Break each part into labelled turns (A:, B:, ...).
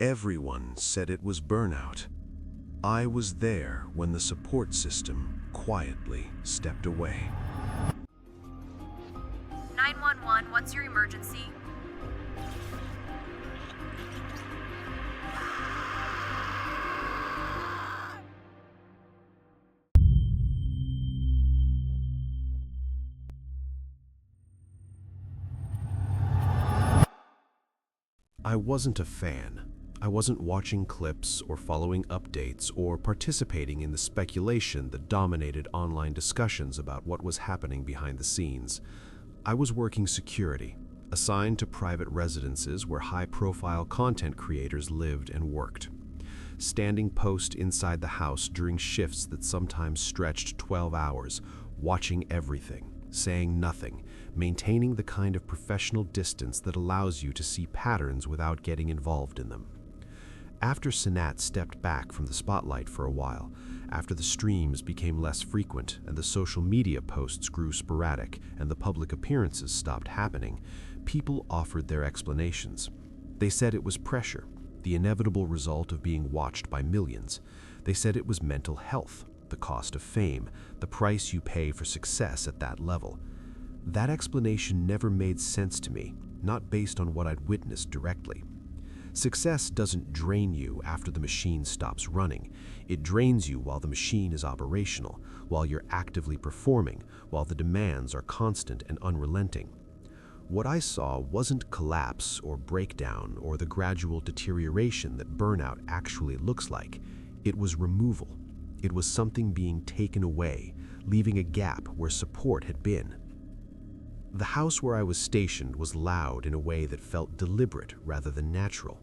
A: Everyone said it was burnout. I was there when the support system quietly stepped away.
B: 911, what's your emergency?
A: I wasn't a fan. I wasn't watching clips or following updates or participating in the speculation that dominated online discussions about what was happening behind the scenes. I was working security, assigned to private residences where high-profile content creators lived and worked. Standing post inside the house during shifts that sometimes stretched 12 hours, watching everything, saying nothing, maintaining the kind of professional distance that allows you to see patterns without getting involved in them. After Cenat stepped back from the spotlight for a while, after the streams became less frequent and the social media posts grew sporadic and the public appearances stopped happening, people offered their explanations. They said it was pressure, the inevitable result of being watched by millions. They said it was mental health, the cost of fame, the price you pay for success at that level. That explanation never made sense to me, not based on what I'd witnessed directly. Success doesn't drain you after the machine stops running. It drains you while the machine is operational, while you're actively performing, while the demands are constant and unrelenting. What I saw wasn't collapse or breakdown or the gradual deterioration that burnout actually looks like. It was removal. It was something being taken away, leaving a gap where support had been. The house where I was stationed was loud in a way that felt deliberate rather than natural.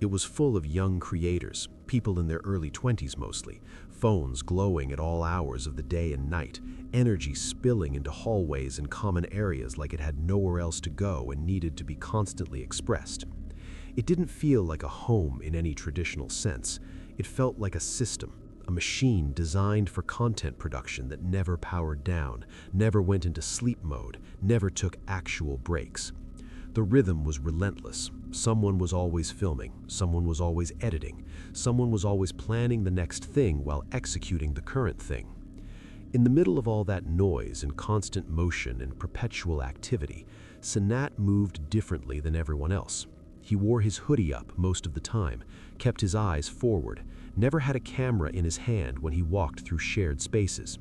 A: It was full of young creators, people in their early 20s mostly, phones glowing at all hours of the day and night, energy spilling into hallways and common areas like it had nowhere else to go and needed to be constantly expressed. It didn't feel like a home in any traditional sense. It felt like a system. A machine designed for content production that never powered down, never went into sleep mode, never took actual breaks. The rhythm was relentless. Someone was always filming, someone was always editing, someone was always planning the next thing while executing the current thing. In the middle of all that noise and constant motion and perpetual activity, Cenat moved differently than everyone else. He wore his hoodie up most of the time, kept his eyes forward, never had a camera in his hand when he walked through shared spaces.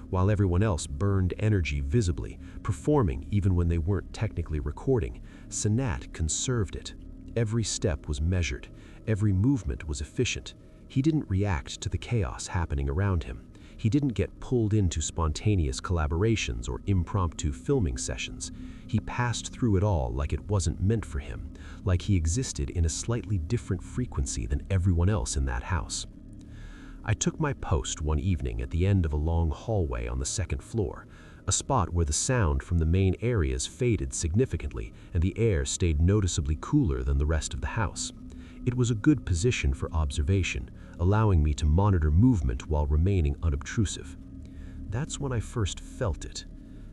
A: While everyone else burned energy visibly, performing even when they weren't technically recording, Cenat conserved it. Every step was measured, every movement was efficient. He didn't react to the chaos happening around him. He didn't get pulled into spontaneous collaborations or impromptu filming sessions. He passed through it all like it wasn't meant for him, like he existed in a slightly different frequency than everyone else in that house. I took my post one evening at the end of a long hallway on the second floor, a spot where the sound from the main areas faded significantly and the air stayed noticeably cooler than the rest of the house. It was a good position for observation, allowing me to monitor movement while remaining unobtrusive. That's when I first felt it.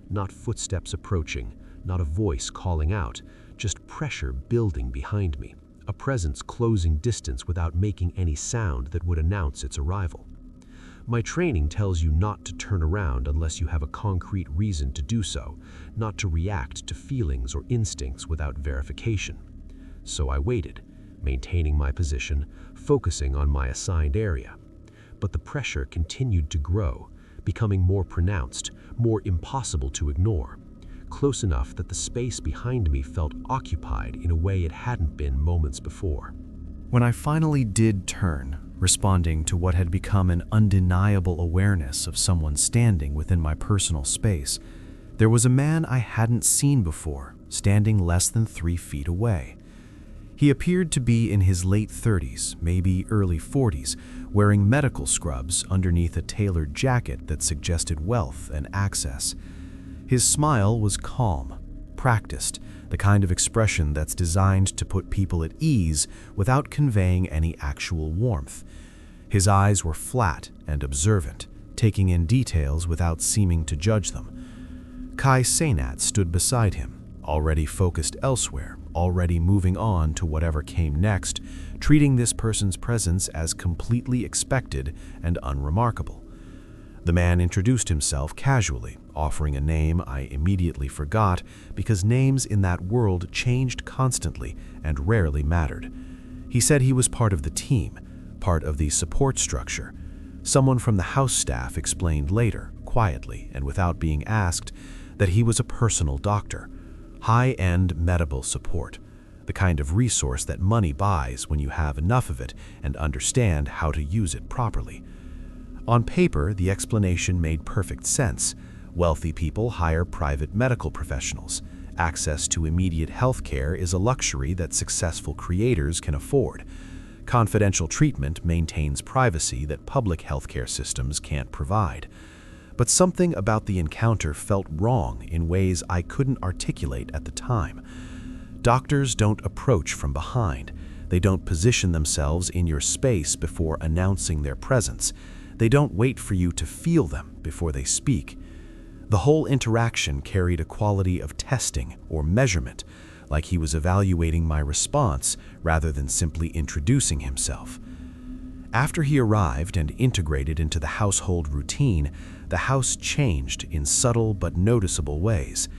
A: Not footsteps approaching, not a voice calling out, just pressure building behind me, a presence closing distance without making any sound that would announce its arrival. My training tells you not to turn around unless you have a concrete reason to do so, not to react to feelings or instincts without verification. So I waited, maintaining my position, focusing on my assigned area. But the pressure continued to grow, becoming more pronounced, more impossible to ignore, close enough that the space behind me felt occupied in a way it hadn't been moments before.
C: When I finally did turn, responding to what had become an undeniable awareness of someone standing within my personal space, there was a man I hadn't seen before, standing less than 3 feet away. He appeared to be in his late 30s, maybe early 40s, wearing medical scrubs underneath a tailored jacket that suggested wealth and access. His smile was calm, practiced, the kind of expression that's designed to put people at ease without conveying any actual warmth. His eyes were flat and observant, taking in details without seeming to judge them. Cenat stood beside him, already focused elsewhere, already moving on to whatever came next, treating this person's presence as completely expected and unremarkable. The man introduced himself casually, offering a name I immediately forgot because names in that world changed constantly and rarely mattered. He said he was part of the team, part of the support structure. Someone from the house staff explained later, quietly and without being asked, that he was a personal doctor, high-end medical support, the kind of resource that money buys when you have enough of it and understand how to use it properly. On paper, the explanation made perfect sense. Wealthy people hire private medical professionals. Access to immediate health care is a luxury that successful creators can afford. Confidential treatment maintains privacy that public healthcare systems can't provide. But something about the encounter felt wrong in ways I couldn't articulate at the time. Doctors don't approach from behind. They don't position themselves in your space before announcing their presence. They don't wait for you to feel them before they speak. The whole interaction carried a quality of testing or measurement, like he was evaluating my response rather than simply introducing himself. After he arrived and integrated into the household routine, the house changed in subtle but noticeable ways.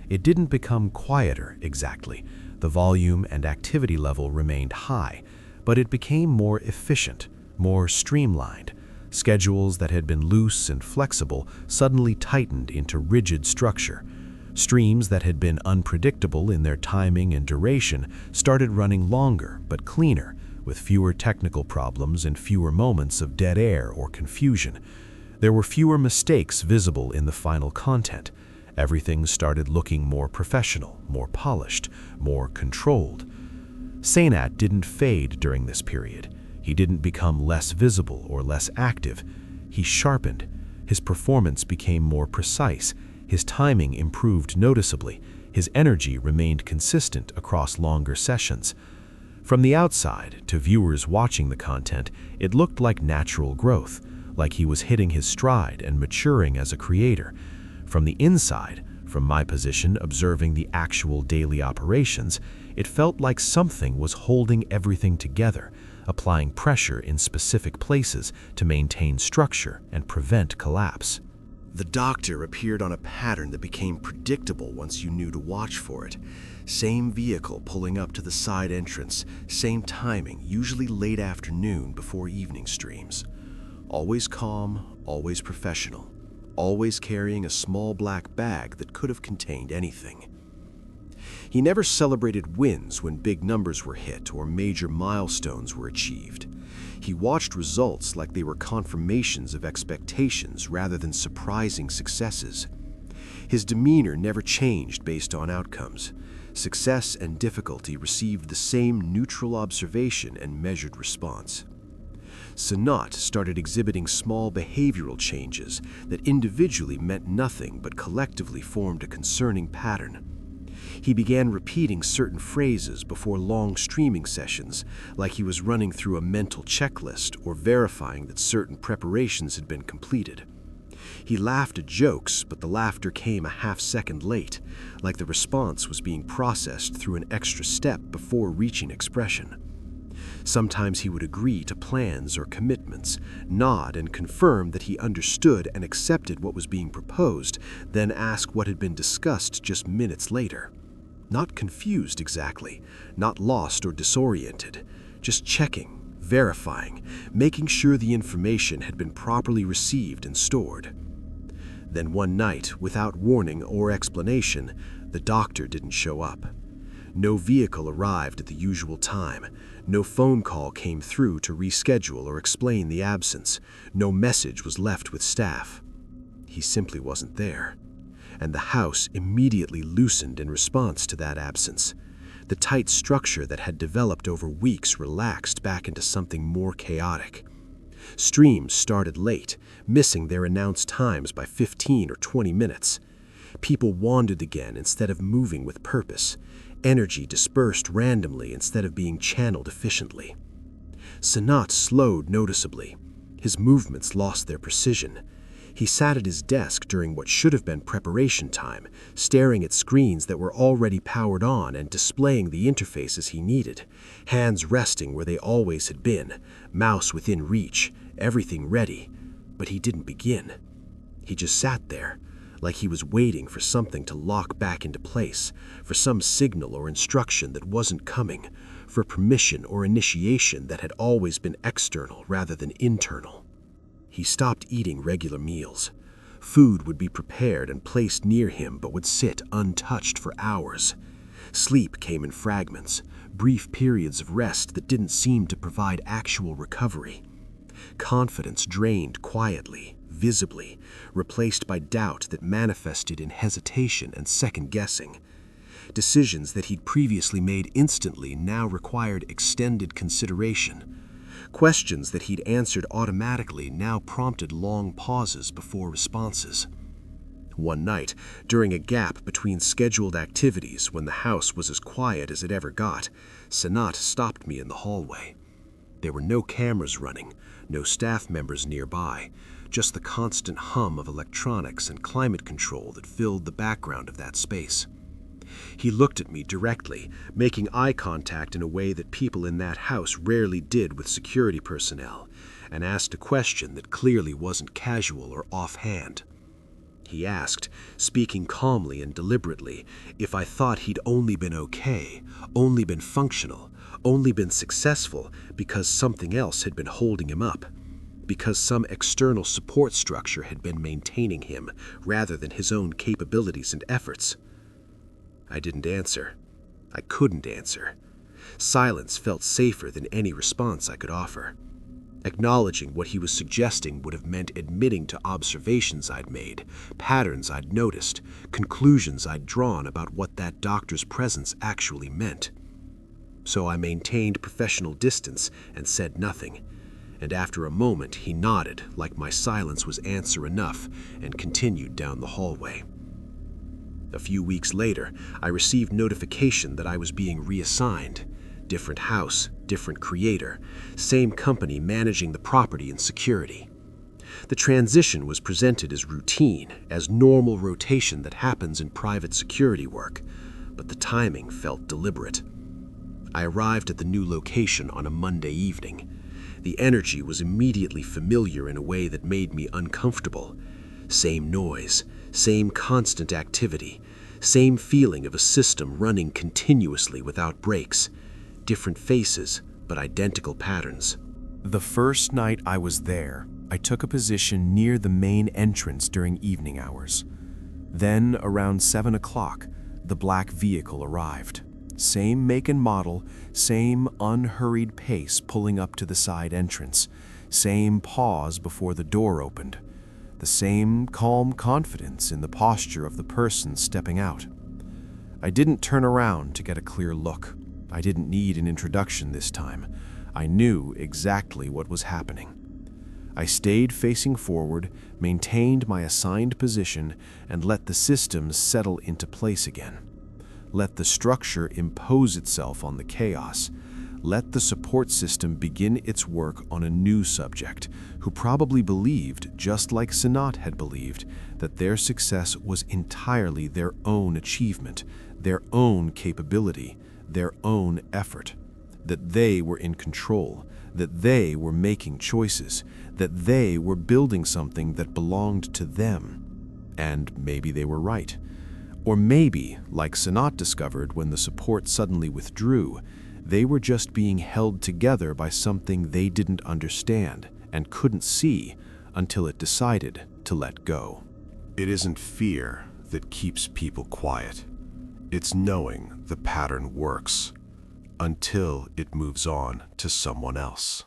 C: It didn't become quieter exactly. The volume and activity level remained high, but it became more efficient, more streamlined. Schedules that had been loose and flexible suddenly tightened into rigid structure. Streams that had been unpredictable in their timing and duration started running longer but cleaner, with fewer technical problems and fewer moments of dead air or confusion. There were fewer mistakes visible in the final content. Everything started looking more professional, more polished, more controlled. Cenat didn't fade during this period. He didn't become less visible or less active. He sharpened. His performance became more precise. His timing improved noticeably. His energy remained consistent across longer sessions. From the outside, to viewers watching the content, it looked like natural growth, like he was hitting his stride and maturing as a creator. From the inside, from my position observing the actual daily operations, it felt like something was holding everything together, applying pressure in specific places to maintain structure and prevent collapse.
A: The doctor appeared on a pattern that became predictable once you knew to watch for it. Same vehicle pulling up to the side entrance, same timing, usually late afternoon before evening streams. Always calm, always professional, always carrying a small black bag that could have contained anything. He never celebrated wins when big numbers were hit or major milestones were achieved. He watched results like they were confirmations of expectations rather than surprising successes. His demeanor never changed based on outcomes. Success and difficulty received the same neutral observation and measured response. Cenat started exhibiting small behavioral changes that individually meant nothing but collectively formed a concerning pattern. He began repeating certain phrases before long streaming sessions, like he was running through a mental checklist or verifying that certain preparations had been completed. He laughed at jokes, but the laughter came a half-second late, like the response was being processed through an extra step before reaching expression. Sometimes he would agree to plans or commitments, nod and confirm that he understood and accepted what was being proposed, then ask what had been discussed just minutes later. Not confused exactly, not lost or disoriented, just checking, verifying, making sure the information had been properly received and stored. Then one night, without warning or explanation, the doctor didn't show up. No vehicle arrived at the usual time. No phone call came through to reschedule or explain the absence. No message was left with staff. He simply wasn't there. And the house immediately loosened in response to that absence. The tight structure that had developed over weeks relaxed back into something more chaotic. Streams started late, missing their announced times by 15 or 20 minutes. People wandered again instead of moving with purpose. Energy dispersed randomly instead of being channeled efficiently. Cenat slowed noticeably. His movements lost their precision. He sat at his desk during what should have been preparation time, staring at screens that were already powered on and displaying the interfaces he needed, hands resting where they always had been, mouse within reach, everything ready. But he didn't begin. He just sat there, like he was waiting for something to lock back into place, for some signal or instruction that wasn't coming, for permission or initiation that had always been external rather than internal. He stopped eating regular meals. Food would be prepared and placed near him but would sit untouched for hours. Sleep came in fragments, brief periods of rest that didn't seem to provide actual recovery. Confidence drained quietly, visibly, replaced by doubt that manifested in hesitation and second-guessing. Decisions that he'd previously made instantly now required extended consideration. Questions that he'd answered automatically now prompted long pauses before responses. One night, during a gap between scheduled activities when the house was as quiet as it ever got, Cenat stopped me in the hallway. There were no cameras running, no staff members nearby, just the constant hum of electronics and climate control that filled the background of that space. He looked at me directly, making eye contact in a way that people in that house rarely did with security personnel, and asked a question that clearly wasn't casual or offhand. He asked, speaking calmly and deliberately, if I thought he'd only been okay, only been functional, only been successful because something else had been holding him up, because some external support structure had been maintaining him rather than his own capabilities and efforts. I didn't answer. I couldn't answer. Silence felt safer than any response I could offer. Acknowledging what he was suggesting would have meant admitting to observations I'd made, patterns I'd noticed, conclusions I'd drawn about what that doctor's presence actually meant. So I maintained professional distance and said nothing, and after a moment he nodded like my silence was answer enough and continued down the hallway. A few weeks later, I received notification that I was being reassigned. Different house, different creator, same company managing the property and security. The transition was presented as routine, as normal rotation that happens in private security work, but the timing felt deliberate. I arrived at the new location on a Monday evening. The energy was immediately familiar in a way that made me uncomfortable. Same noise, same constant activity, same feeling of a system running continuously without breaks. Different faces, but identical patterns.
C: The first night I was there, I took a position near the main entrance during evening hours. Then, around 7 o'clock, the black vehicle arrived. Same make and model, same unhurried pace pulling up to the side entrance, same pause before the door opened, the same calm confidence in the posture of the person stepping out. I didn't turn around to get a clear look. I didn't need an introduction this time. I knew exactly what was happening. I stayed facing forward, maintained my assigned position, and let the systems settle into place again. Let the structure impose itself on the chaos. Let the support system begin its work on a new subject, who probably believed, just like Cenat had believed, that their success was entirely their own achievement, their own capability, their own effort, that they were in control, that they were making choices, that they were building something that belonged to them. And maybe they were right. Or maybe, like Cenat discovered when the support suddenly withdrew, they were just being held together by something they didn't understand and couldn't see until it decided to let go.
A: It isn't fear that keeps people quiet. It's knowing the pattern works until it moves on to someone else.